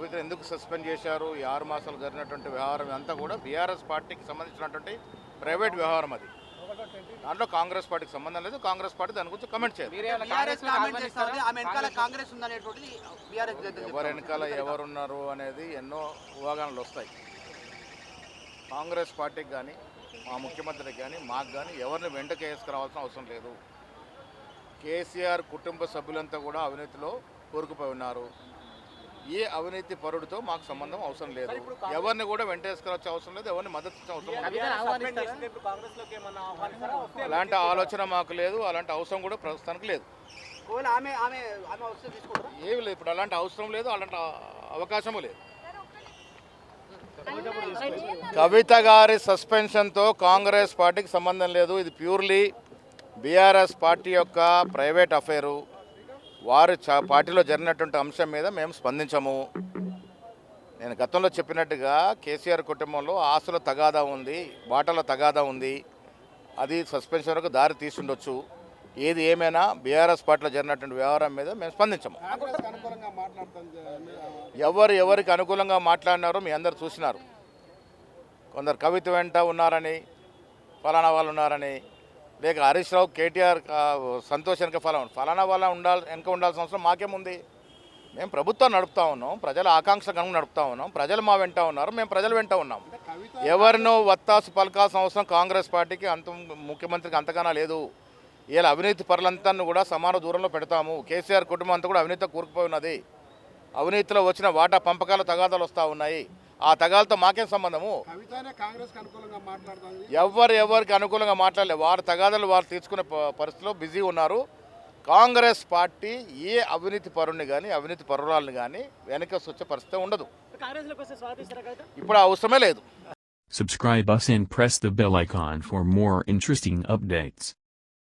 కవిత ఎందుకు సస్పెండ్ చేశారు, ఈ 6 మాసాలు జరిగినటువంటి వ్యవహారం అంతా కూడా బీఆర్ఎస్ పార్టీకి సంబంధించినటువంటి ప్రైవేట్ వ్యవహారం. అది దాంట్లో కాంగ్రెస్ పార్టీకి సంబంధం లేదు. కాంగ్రెస్ పార్టీ దాని గురించి కమెంట్ చేయాలి. ఎవరు వెనకాల ఎవరున్నారు అనేది ఎన్నో ఊహాగానాలు వస్తాయి. కాంగ్రెస్ పార్టీకి కానీ మా ముఖ్యమంత్రికి కానీ మాకు కానీ ఎవరిని వెంటకి వేసుకురావాల్సిన అవసరం లేదు. కేసీఆర్ కుటుంబ సభ్యులంతా కూడా అవినీతిలో కూరుకుపోయి ఉన్నారు. ఏ అవినీతి పరుడితో మాకు సంబంధం అవసరం లేదు. ఎవరిని కూడా వెంటేసుకురావచ్చే అవసరం లేదు. ఎవరిని మద్దతు ఇచ్చే అవసరం లేదు. అలాంటి ఆలోచన మాకు లేదు. అలాంటి అవసరం కూడా ప్రస్తుతానికి లేదు. ఏమి లేదు. ఇప్పుడు అలాంటి అవసరం లేదు. అలాంటి అవకాశము లేదు. కవిత గారి సస్పెన్షన్తో కాంగ్రెస్ పార్టీకి సంబంధం లేదు. ఇది ప్యూర్లీ బీఆర్ఎస్ పార్టీ యొక్క ప్రైవేట్ అఫైరు. వారు పార్టీలో జరిగినటువంటి అంశం మీద మేము స్పందించము. నేను గతంలో చెప్పినట్టుగా కేసీఆర్ కుటుంబంలో ఆస్తుల తగాదా ఉంది, బాటల తగాదా ఉంది. అది సస్పెన్షన్ వరకు దారి తీసుండొచ్చు. ఏది ఏమైనా బీఆర్ఎస్ పార్టీలో జరిగినటువంటి వ్యవహారం మీద మేము స్పందించము. ఎవరికి అనుకూలంగా మాట్లాడినారో మీ అందరు చూసినారు. కొందరు కవిత వెంట ఉన్నారని, ఫలానా వాళ్ళు ఉన్నారని, లేక హరీష్ రావు కేటీఆర్ సంతోష్ వెనక ఫలానా వాళ్ళ వెనక ఉండాల్సిన అవసరం మాకేముంది? మేము ప్రభుత్వం నడుపుతా ఉన్నాం, ప్రజల ఆకాంక్ష కనుక నడుపుతా ఉన్నాం. ప్రజలు మా వెంట ఉన్నారు, మేము ప్రజల వెంట ఉన్నాం. ఎవరినో వత్తాసు పలకాల్సిన అవసరం కాంగ్రెస్ పార్టీకి ముఖ్యమంత్రికి అంతగానా లేదు. ఇలా అవినీతి పరులంతా కూడా సమాన దూరంలో పెడతాము. కేసీఆర్ కుటుంబం అంతా కూడా అవినీతితో కూరుకుపోయి ఉన్నది. అవినీతిలో వచ్చిన వాటా పంపకాల తగాదాలు వస్తూ ఉన్నాయి. ఆ తగాలతో మాకేం సంబంధము? ఎవరికి అనుకూలంగా మాట్లాడలేదు. వారి తగాదాలు వారు తీర్చుకునే పరిస్థితిలో బిజీ ఉన్నారు. కాంగ్రెస్ పార్టీ ఏ అవినీతి పరుణ్ణి కానీ అవినీతి పరురాలను కానీ వెనక వచ్చే పరిస్థితి ఉండదు. ఇప్పుడు అవసరమే లేదు. Subscribe us and press the bell icon for more interesting updates.